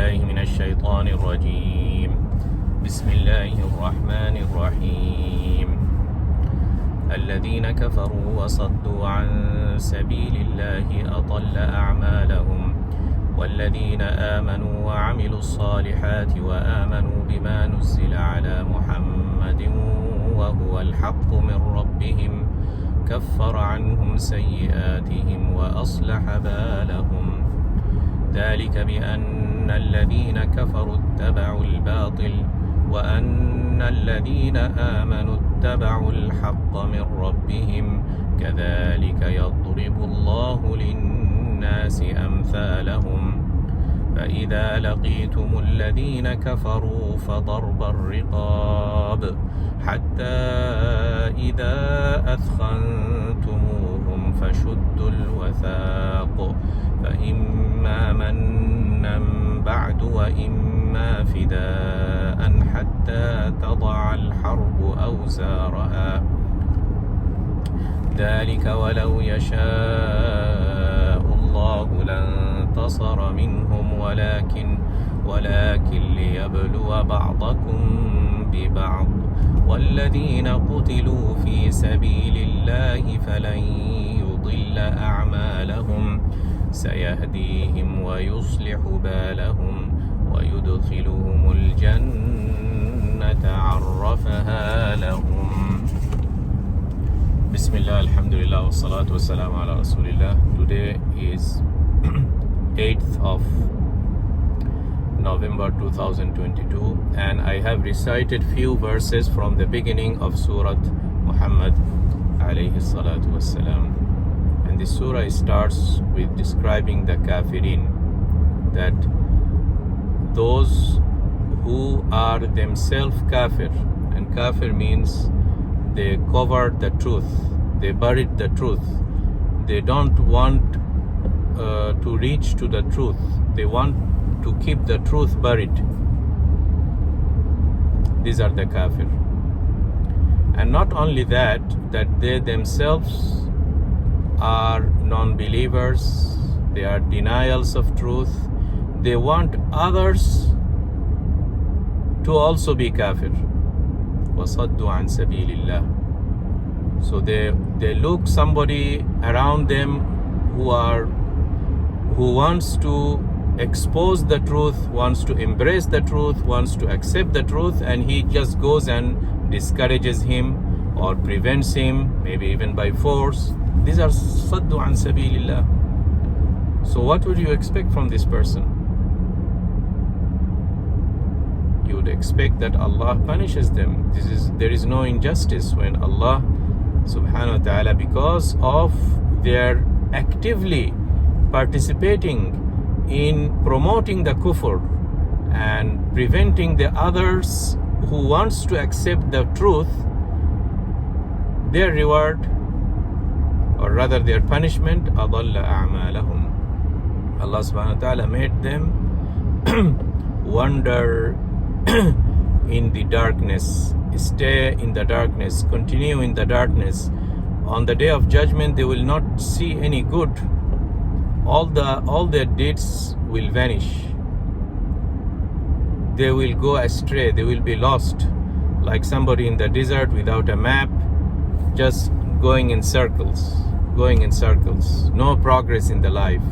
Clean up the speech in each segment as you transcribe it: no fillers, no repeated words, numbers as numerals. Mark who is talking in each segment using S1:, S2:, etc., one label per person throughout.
S1: بالله من الشيطان الرجيم بسم الله الرحمن الرحيم الذين كفروا وصدوا عن سبيل الله أضل أعمالهم والذين آمنوا وعملوا الصالحات وآمنوا بما نزل على محمد وهو الحق من ربهم كفر عنهم سيئاتهم وأصلح بالهم ذلك بأن الذين كفروا اتبعوا الباطل وأن الذين آمنوا اتبعوا الحق من ربهم كذلك يضرب الله للناس أمثالهم فإذا لقيتم الذين كفروا فضرب الرقاب حتى إذا أثخنتموهم فشدوا الوثاق فإما منا بعد وإما فداء حتى تضع الحرب أوزارها ذلك ولو يشاء الله لانتصر منهم ولكن ليبلو بعضكم ببعض والذين قتلوا في سبيل الله فلن يضل أعمالهم سيهديهم ويصلح بالهم ويدخلهم الجنة عرفها لهم Bismillah, Alhamdulillah, wassalatu wassalamu ala Rasulillah. Today is 8th of November 2022 and I have recited few verses from the beginning of Surah Muhammad alayhi salatu wassalam. And this surah starts with describing the kafirin, that those who are themselves kafir, and kafir means they covered the truth, they buried the truth, they don't want to reach to the truth, they want to keep the truth buried. These are the kafir. And not only that they themselves are non-believers, they are denials of truth, they want others to also be kafir. وَصَدُّوا عَنْ سَبِيلِ اللَّهِ. So they look somebody around them who wants to expose the truth, wants to embrace the truth, wants to accept the truth, and he just goes and discourages him or prevents him, maybe even by force. These are صَدُّوا عَنْ سَبِيلِ اللَّهِ. So what would you expect from this person? You would expect that Allah punishes them. There is no injustice when Allah subhanahu wa ta'ala, because of their actively participating in promoting the kufr and preventing the others who wants to accept the truth, their reward, or rather their punishment, أَضَلَّ أَعْمَالَهُمْ. Allah subhanahu wa ta'ala made them wander in the darkness, stay in the darkness, continue in the darkness. On the day of judgment they will not see any good. All their deeds will vanish. They will go astray, they will be lost, like somebody in the desert without a map, just going in circles, no progress in the life.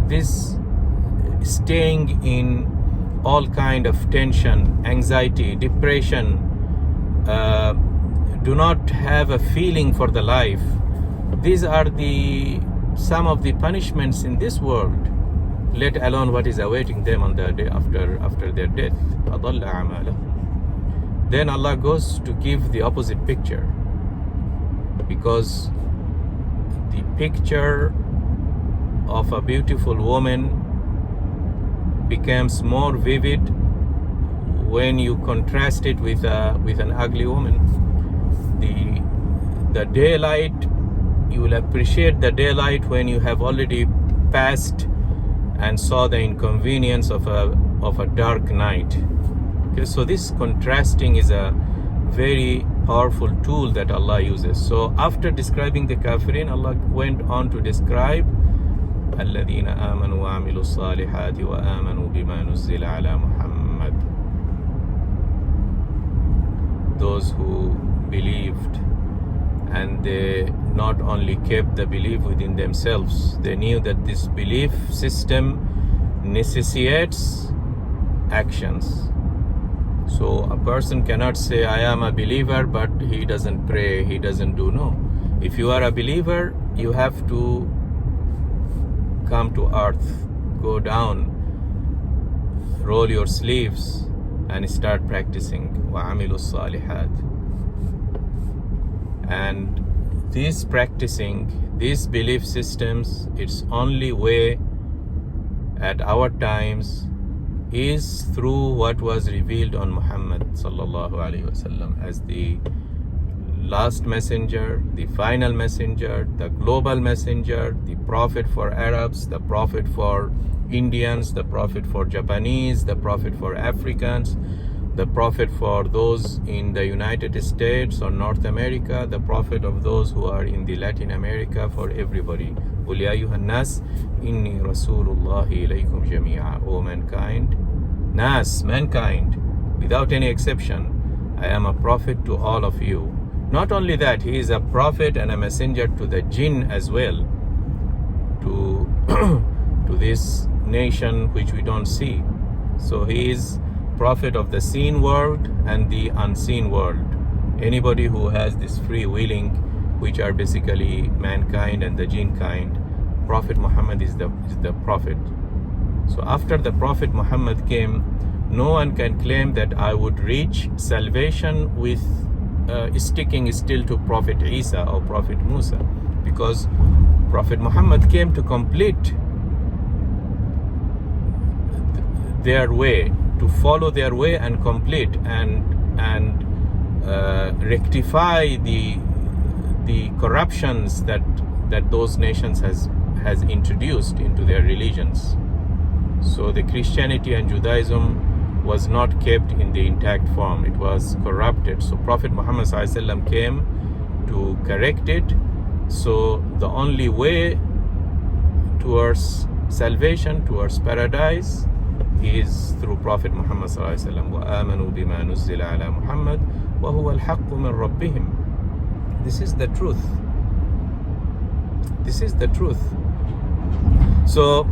S1: This staying in all kind of tension, anxiety, depression, do not have a feeling for the life. These are some of the punishments in this world, let alone what is awaiting them on the day after their death. أَضَلَّ أَعْمَالَهُمْ. Then Allah goes to give the opposite picture, because the picture of a beautiful woman becomes more vivid when you contrast it with an ugly woman. The daylight, you will appreciate the daylight when you have already passed and saw the inconvenience of a dark night. Okay, so this contrasting is a very powerful tool that Allah uses. So after describing the kafirin, Allah went on to describe أيها الذين آمنوا وعملوا الصالحات وآمنوا بما نزل على محمد. Those who believed, and they not only kept the belief within themselves, they knew that this belief system necessitates actions. So a person cannot say, I am a believer, but he doesn't pray, he doesn't do. No. If you are a believer, you have to come to earth, go down, roll your sleeves, and start practicing. وَعَمِلُوا الصَّالِحَاتِ. And this practicing, these belief systems, its only way at our times is through what was revealed on Muhammad sallallahu alaihi wasallam as the last messenger, the final messenger, the global messenger, the prophet for Arabs, the prophet for Indians, the prophet for Japanese, the prophet for Africans, the prophet for those in the United States or North America, the prophet of those who are in the Latin America, for everybody. قُلْ يَا أَيُّهَا النَّاسِ إِنِّي رَسُولُ اللَّهِ إِلَيْكُمْ جَمِيعًا. O mankind, Nas, mankind, without any exception, I am a prophet to all of you. Not only that, he is a prophet and a messenger to the jinn as well, to this nation which we don't see. So he is prophet of the seen world and the unseen world. Anybody who has this free willing, which are basically mankind and the jinn kind, Prophet Muhammad is the prophet. So after the Prophet Muhammad came, no one can claim that I would reach salvation with sticking still to Prophet Isa or Prophet Musa, because Prophet Muhammad came to complete their way, to follow their way and complete and rectify the corruptions that those nations has introduced into their religions. So the Christianity and Judaism was not kept in the intact form, it was corrupted. So Prophet Muhammad ﷺ came to correct it. So the only way towards salvation, towards paradise, is through Prophet Muhammad ﷺ. وَآمَنُوا بِمَا نُزِّلَ عَلَى مُحَمَّدٍ وَهُوَ الْحَقُّ مِنْ رَبِّهِمْ. This is the truth. This is the truth. So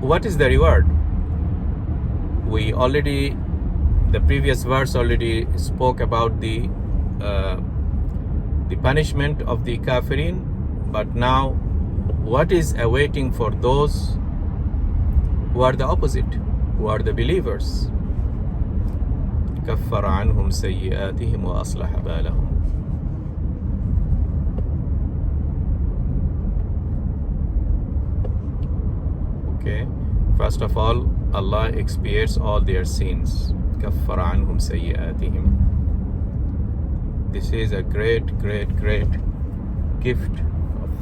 S1: what is the reward? The previous verse already spoke about the punishment of the kafirin, but now what is awaiting for those who are the opposite, who are the believers? كَفَّرَ عَنْهُمْ سَيِّئَاتِهِمْ وَأَصْلَحَ بَالَهُمْ. Okay, first of all, Allah expiates all their sins. كَفَّرَ عَنْهُمْ سَيِّئَاتِهِمْ. This is a great gift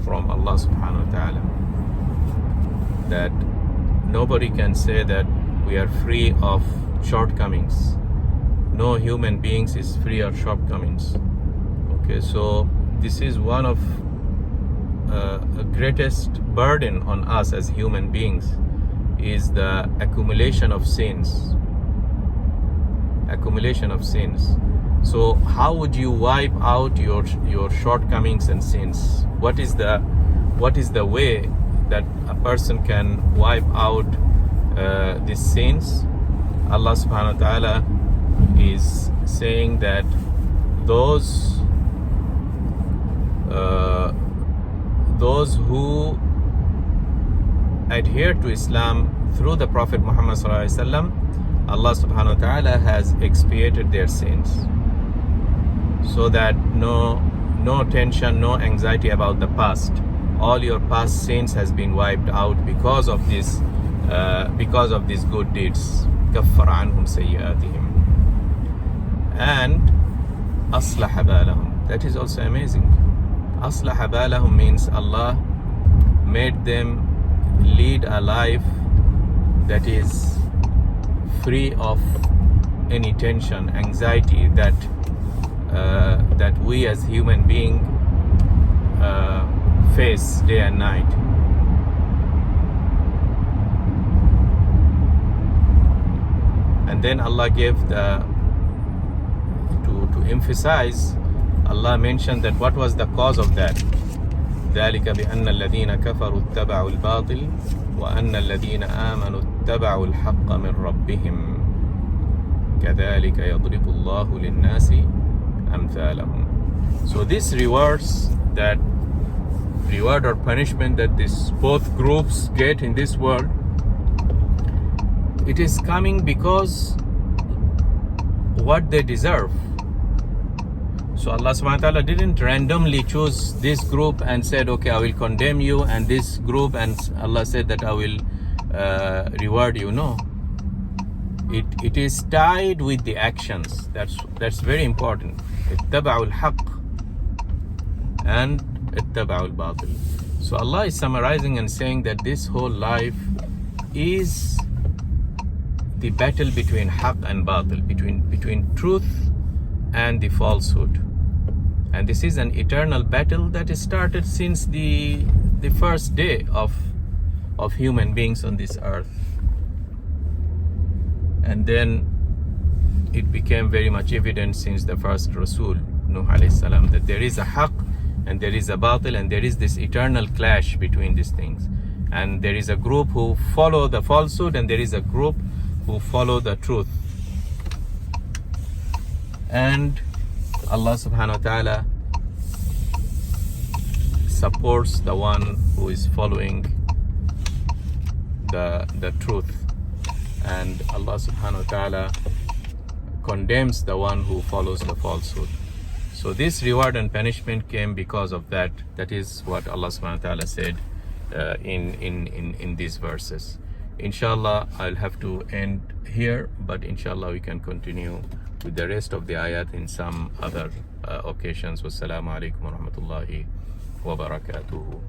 S1: from Allah subhanahu wa ta'ala, that nobody can say that we are free of shortcomings. No human beings is free of shortcomings. Okay, so this is one of the greatest burden on us as human beings, is the accumulation of sins. So how would you wipe out your shortcomings and sins? What is the way that a person can wipe out these sins? Allah subhanahu wa ta'ala is saying that those who adhere to Islam through the Prophet Muhammad sallallahu alaihi wasallam, Allah subhanahu wa ta'ala has expiated their sins, so that no tension, no anxiety about the past. All your past sins has been wiped out because of these good deeds. كَفَّرَ عَنْهُمْ سَيِّئَاتِهِمْ. And أَصْلَحَ بَالَهُمْ. That is also amazing. أَصْلَحَ بَالَهُمْ means Allah made them lead a life that is free of any tension, anxiety that we as human beings face day and night. then Allah gave to emphasize, Allah mentioned that what was the cause of that. ذلك بأن الذين كفروا اتبعوا الباطل وأن الذين آمنوا اتبعوا الحق من ربهم كذلك يضرب الله للناس أمثالهم. So this reward or punishment that this both groups get in this world, it is coming because what they deserve. So Allah subhanahu wa ta'ala didn't randomly choose this group and said, okay, I will condemn you, and this group, and Allah said that I will reward you. No. It is tied with the actions. That's very important. اتبعوا الحق and اتبعوا الباطل. So Allah is summarizing and saying that this whole life is the battle between haqq and batil, between truth and the falsehood. And this is an eternal battle that is started since the first day of human beings on this earth. And then it became very much evident since the first Rasul, Nuh alayhi salam, that there is a haqq and there is a batil, and there is this eternal clash between these things. And there is a group who follow the falsehood, and there is a group who follow the truth. And Allah subhanahu wa ta'ala supports the one who is following the truth, and Allah subhanahu wa ta'ala condemns the one who follows the falsehood. So this reward and punishment came because of that. That is what Allah subhanahu wa ta'ala said in these verses. Inshallah, I'll have to end here, but inshallah we can continue with the rest of the ayat in some other occasions. Wassalamu alaikum wa rahmatullahi wa barakatuhu.